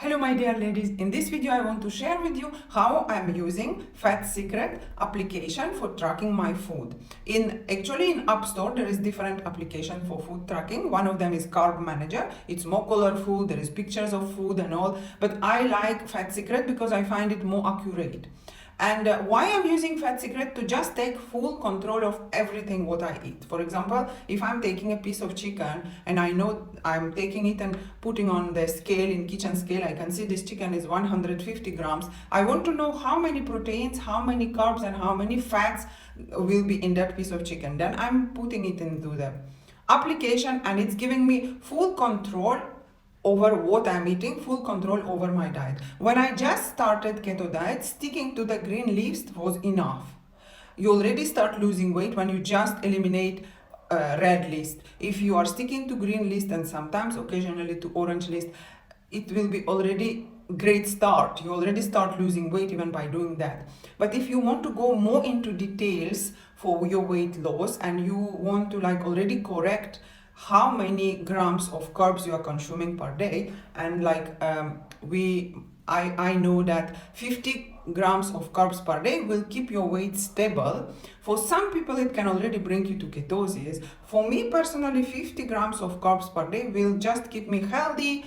Hello my dear ladies, in this video I want to share with you how I'm using Fat Secret application for tracking my food. Actually in App Store there is different application for food tracking. One of them is Carb Manager. It's more colorful, there is pictures of food and all, but I like Fat Secret because I find it more accurate. And why I'm using Fat Secret? To just take full control of everything what I eat. For example, if I'm taking a piece of chicken and I know I'm taking it and putting on the scale, in kitchen scale, I can see this chicken is 150 grams. I want to know how many proteins, how many carbs and how many fats will be in that piece of chicken. Then I'm putting it into the application and it's giving me full control over what I'm eating, full control over my diet. When I just started keto diet, sticking to the green leaves was enough. You already start losing weight when you just eliminate red list. If you are sticking to green list and sometimes occasionally to orange list, it will be already great start. You already start losing weight even by doing that. But if you want to go more into details for your weight loss and you want to like already correct how many grams of carbs you are consuming per day, and like I know that 50 grams of carbs per day will keep your weight stable. For some people it can already bring you to ketosis. For me personally, 50 grams of carbs per day will just keep me healthy,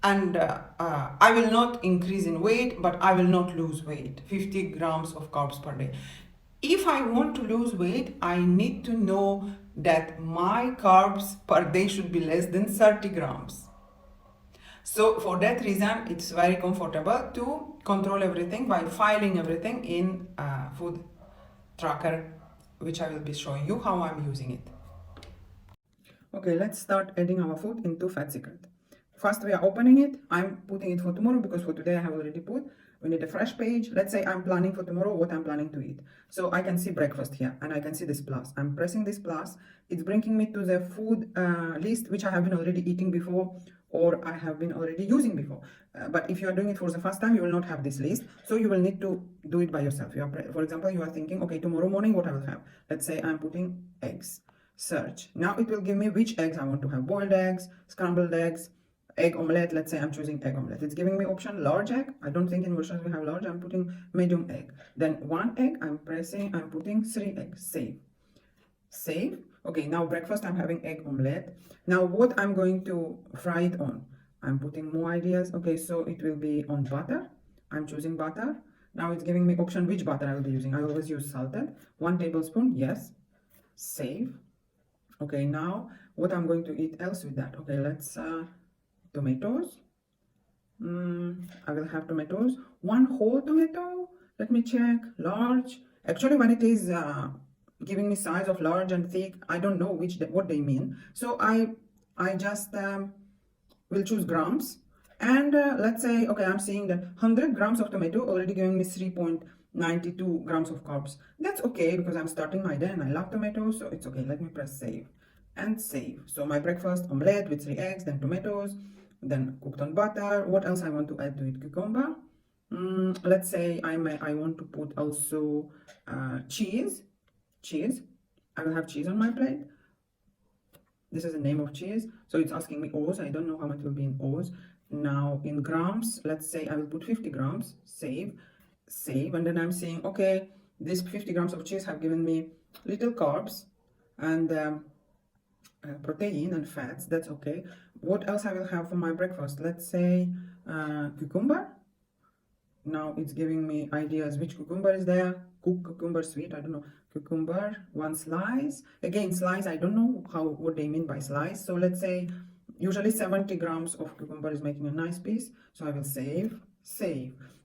and I will not increase in weight, but I will not lose weight. 50 grams of carbs per day. If I want to lose weight, I need to know that my carbs per day should be less than 30 grams. So for that reason, it's very comfortable to control everything by filing everything in food tracker, which I will be showing you how I'm using it. Okay, let's start adding our food into Fat Secret. First, we are opening it. I'm putting it for tomorrow because for today I have already put. We need a fresh page. Let's say I'm planning for tomorrow what I'm planning to eat. So I can see breakfast here and I can see this plus. I'm pressing this plus. It's bringing me to the food list which I have been already eating before or I have been already using before. But if you are doing it for the first time, you will not have this list. So you will need to do it by yourself. For example, you are thinking, okay, tomorrow morning what I will have. Let's say I'm putting eggs. Search. Now it will give me which eggs I want to have. Boiled eggs, scrambled eggs, egg omelette. Let's say I'm choosing egg omelette. It's giving me option large egg. I don't think in versions we have large. I'm putting medium egg. Then one egg, I'm putting 3 eggs. Save. Okay, now breakfast, I'm having egg omelette. Now what I'm going to fry it on? I'm putting more ideas. Okay, so it will be on butter. I'm choosing butter. Now it's giving me option which butter I will be using. I always use salted. 1 tablespoon, yes. Save. Okay, now what I'm going to eat else with that? Okay, let's tomatoes. I will have tomatoes. 1 whole tomato. Let me check. Large. Actually, when it is giving me size of large and thick, I don't know what they mean. So I just will choose grams. And let's say, okay, I'm seeing that 100 grams of tomato already giving me 3.92 grams of carbs. That's okay because I'm starting my day and I love tomatoes, so it's okay. Let me press save and save. So my breakfast, omelette with 3 eggs, then tomatoes, then cooked on butter. What else I want to add to it? Cucumber. Let's say I want to put also cheese. I will have cheese on my plate. This is the name of cheese. So it's asking me O's. I don't know how much will be in O's. Now in grams, let's say I will put 50 grams. Save. And then I'm saying, okay, these 50 grams of cheese have given me little carbs and protein and fats. That's okay. What else I will have for my breakfast? Let's say cucumber. Now it's giving me ideas which cucumber is there. Cooked cucumber, sweet, I don't know. Cucumber, 1 slice. Again, slice, I don't know what they mean by slice. So let's say usually 70 grams of cucumber is making a nice piece. So I will save.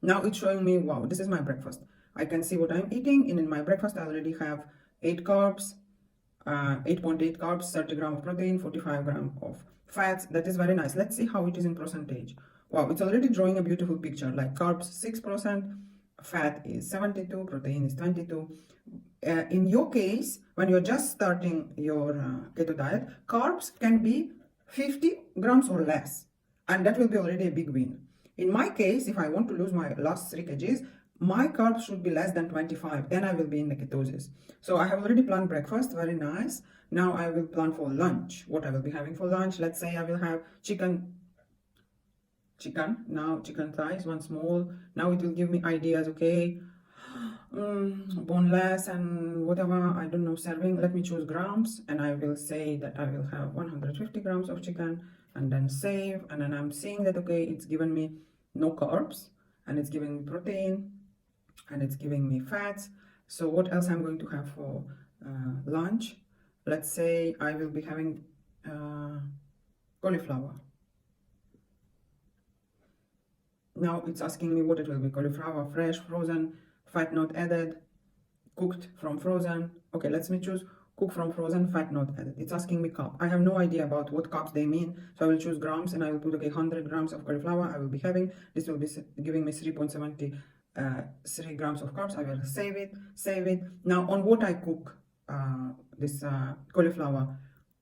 Now it's showing me, wow, this is my breakfast. I can see what I'm eating, and in my breakfast I already have 8 carbs, 8.8 carbs, 30 grams of protein, 45 grams of fats. That is very nice. Let's see how it is in percentage. Wow, it's already drawing a beautiful picture, like carbs 6%, fat is 72, protein is 22. In your case, when you're just starting your keto diet, carbs can be 50 grams or less, and that will be already a big win. In my case, if I want to lose my last 3 kgs, my carbs should be less than 25, then I will be in the ketosis. So I have already planned breakfast, very nice. Now I will plan for lunch. What I will be having for lunch, let's say I will have chicken chicken. Now chicken thighs, one small. Now it will give me ideas, okay, boneless and whatever, I don't know, serving. Let me choose grams, and I will say that I will have 150 grams of chicken, and then save. And then I'm seeing that, okay, it's given me no carbs, and it's giving me protein, and it's giving me fats. So what else I'm going to have for lunch? Let's say I will be having cauliflower. Now it's asking me what it will be: cauliflower, fresh, frozen, fat not added, cooked from frozen. Okay, let me choose cook from frozen, fat not added. It's asking me cup. I have no idea about what cups they mean, so I will choose grams, and I will put, okay, 100 grams of cauliflower I will be having. This will be giving me 3.73 grams of carbs. I will save it. Now on what I cook this cauliflower,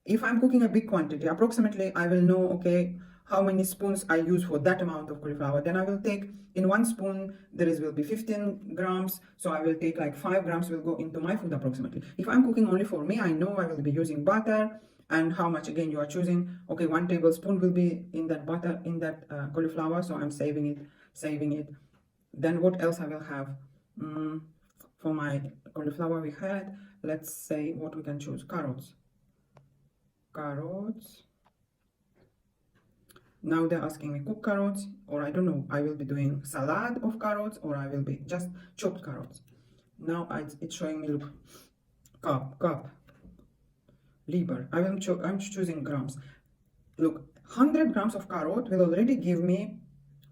if I'm cooking a big quantity, approximately I will know, okay, how many spoons I use for that amount of cauliflower. Then I will take, in one spoon there will be 15 grams, so I will take like 5 grams will go into my food approximately. If I'm cooking only for me, I know I will be using butter, and how much again you are choosing. Okay, 1 tablespoon will be in that butter, in that cauliflower, so I'm saving it. Then what else I will have? For my cauliflower we had, let's say, what we can choose: carrots. Now they're asking me cook carrots, or I don't know, I will be doing salad of carrots, or I will be just chopped carrots. Now it's showing me, look, cup, liber. I'm choosing grams. Look, 100 grams of carrot will already give me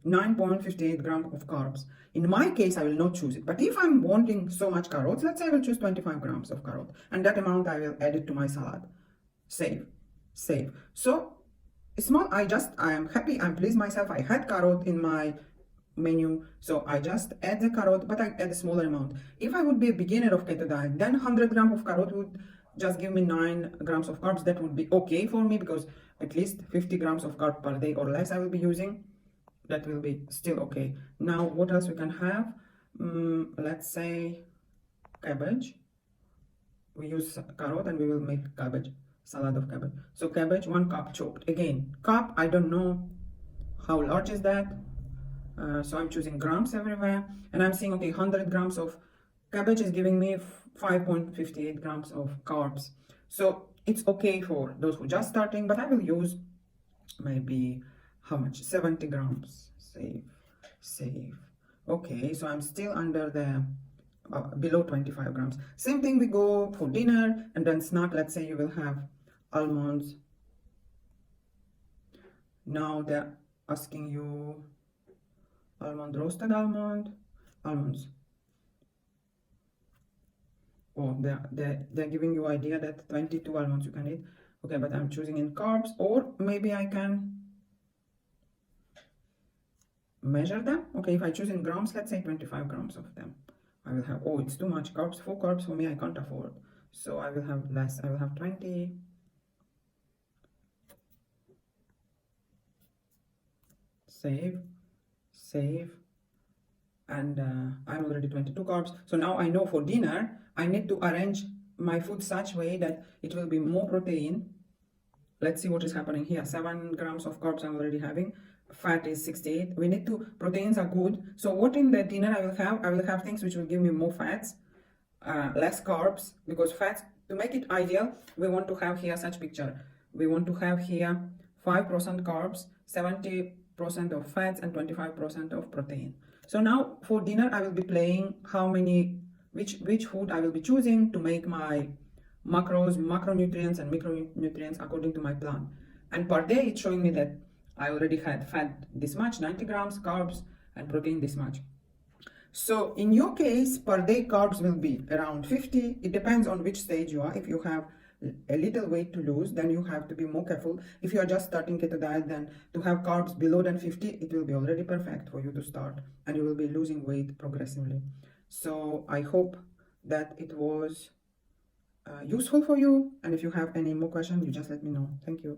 9.58 grams of carbs. In my case, I will not choose it. But if I'm wanting so much carrots, let's say I will choose 25 grams of carrot, and that amount I will add it to my salad. Save. So small, I am happy, I'm pleased myself. I had carrot in my menu, so I just add the carrot, but I add a smaller amount. If I would be a beginner of keto diet, then 100 grams of carrot would just give me 9 grams of carbs. That would be okay for me, because at least 50 grams of carb per day or less I will be using. That will be still okay. Now what else we can have? Let's say cabbage. We use carrot and we will make cabbage, salad of cabbage. So cabbage, 1 cup chopped. Again, cup, I don't know how large is that, so I'm choosing grams everywhere, and I'm seeing, okay, 100 grams of cabbage is giving me 5.58 grams of carbs. So it's okay for those who are just starting, but I will use maybe, how much, 70 grams. Save. Okay, so I'm still under the below 25 grams. Same thing we go for dinner, and then snack. Let's say you will have almonds. Now they're asking you roasted almonds. Oh, they're giving you idea that 22 almonds you can eat. Okay, but I'm choosing in carbs, or maybe I can measure them. Okay, if I choose in grams, let's say 25 grams of them, I will have, oh, it's too much carbs. 4 carbs for me, I can't afford. So I will have less. I will have 20. Save. And I'm already 22 carbs. So now I know for dinner, I need to arrange my food such way that it will be more protein. Let's see what is happening here. 7 grams of carbs I'm already having. Fat is 68. We need to, proteins are good. So what in the dinner I will have things which will give me more fats, less carbs, because fats, to make it ideal, we want to have here such picture. We want to have here 5% carbs, 70% of fats, and 25% of protein. So now for dinner I will be playing which food I will be choosing to make my macronutrients and micronutrients according to my plan. And per day it's showing me that I already had fat this much, 90 grams, carbs, and protein this much. So in your case, per day carbs will be around 50. It depends on which stage you are. If you have a little weight to lose, then you have to be more careful. If you are just starting keto diet, then to have carbs below than 50, it will be already perfect for you to start, and you will be losing weight progressively. So I hope that it was useful for you, and if you have any more questions, you just let me know. Thank you.